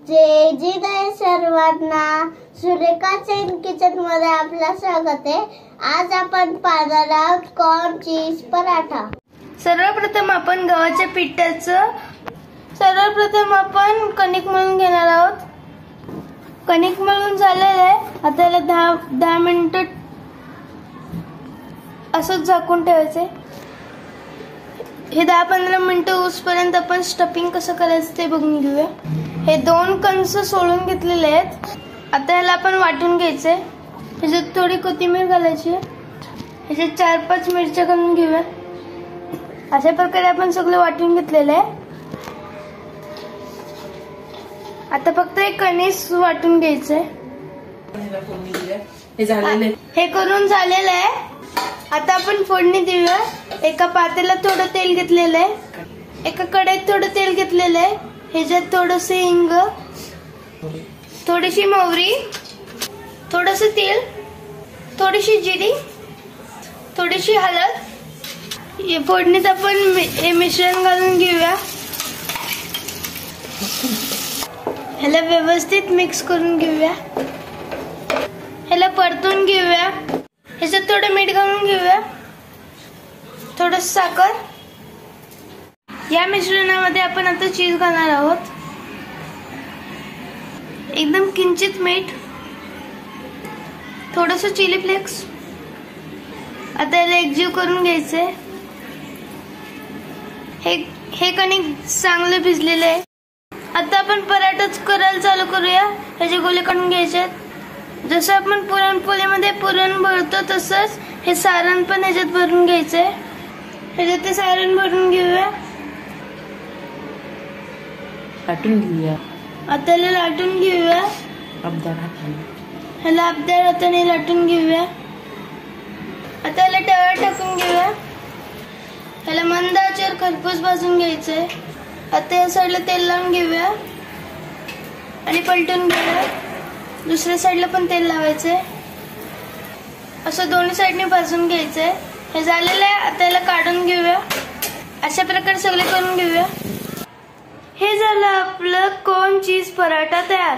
जय जय सर्वांना, सुरेखा चैन किचन मध्ये आपलं स्वागत आहे। आज आपण पाहणार आहोत कॉर्न चीज पराठा। सर्वप्रथम आपण गव्हाच्या पिठाचं कणिक मळून घेणार आहोत। कणिक मळून झालेलं आहे। आता याला 10 मिनिटं असंच झाकून ठेवायचे। हे 10-15 मिनिटं होईपर्यंत आपण स्टफिंग कसं करायचं ते बघून घेऊया। हे 2 कंस सोलून घेतलेले आहेत। आता याला आपण वाटून घ्यायचे। ह्याच्यात थोडी कोथिंबीर घालायची। ह्याच्यात 4-5 मिरच्या घालून घेऊया। अशा प्रकारे आपण सगळं वाटून घेतलेलं आहे। आता फक्त एक कणीस वाटून घ्यायचंय। हे करून झालेलं आहे। आता आपण फोडणी देऊया। एका पातेल्यात थोडं तेल घेतलेलं आहे। एका कढईत थोडं तेल घेतलेलं आहे। ह्याच्यात थोडंसं हिंग, थोडीशी मोहरी, थोडंसं तेल, थोडीशी जिरी, थोडीशी हळद। हे फोडणीत आपण हे मिश्रण घालून घेऊया। ह्याला व्यवस्थित मिक्स करून घेऊया। ह्याला परतून घेऊया। ह्याच्यात थोडं मीठ घालून घेऊया, थोडंसं साखर। या मिश्रणामध्ये आपण आता चीज घालणार आहोत। एकदम किंचित मीठ, थोडंसं चिली फ्लेक्स। आता याला एकजीव करून घ्यायचंय। हे कणिक चांगलं भिजलेलं आहे। आता आपण पराठाच करायला चालू करूया। ह्याचे गोळे काढून घ्यायचे। जसं आपण पुरणपोळीमध्ये पुरण भरतो तसंच हे सारण पण ह्याच्यात भरून घ्यायचंय। ह्याच्यात ते सारण भरून घेऊया, लाटून घेऊया। आता याला लाटून घेऊया। ह्याला अबदार हाताने लाटून घेऊया। आता याला तव्यावर टाकून घेऊया। ह्याला मंद आचेवर खरपूस भाजून घ्यायचंय। आता या साईडला तेल लावून घेऊया आणि पलटून घेऊया। दुसऱ्या साईडला पण तेल लावायचंय। असं दोन्ही साईडने भाजून घ्यायचंय। हे झालेलं आहे। आता याला काढून घेऊया। अशा प्रकारे सगळे करून घेऊया। हे झालं आपलं कॉर्न चीज पराठा तयार।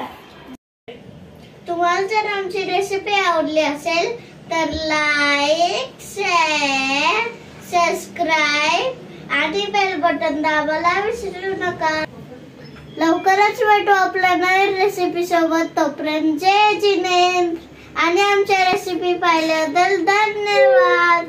तुम्हाला जर आमची रेसिपी आवडली असेल तर लाईक, शेअर, सबस्क्राईब आणि बेल बटन दाबायला विसरू नका। लवकरच भेटू आपल्या नवीन रेसिपी सोबत। तोपर्यंत जय जिनेंद्र आणि आमच्या रेसिपी पाहिल्याबद्दल धन्यवाद।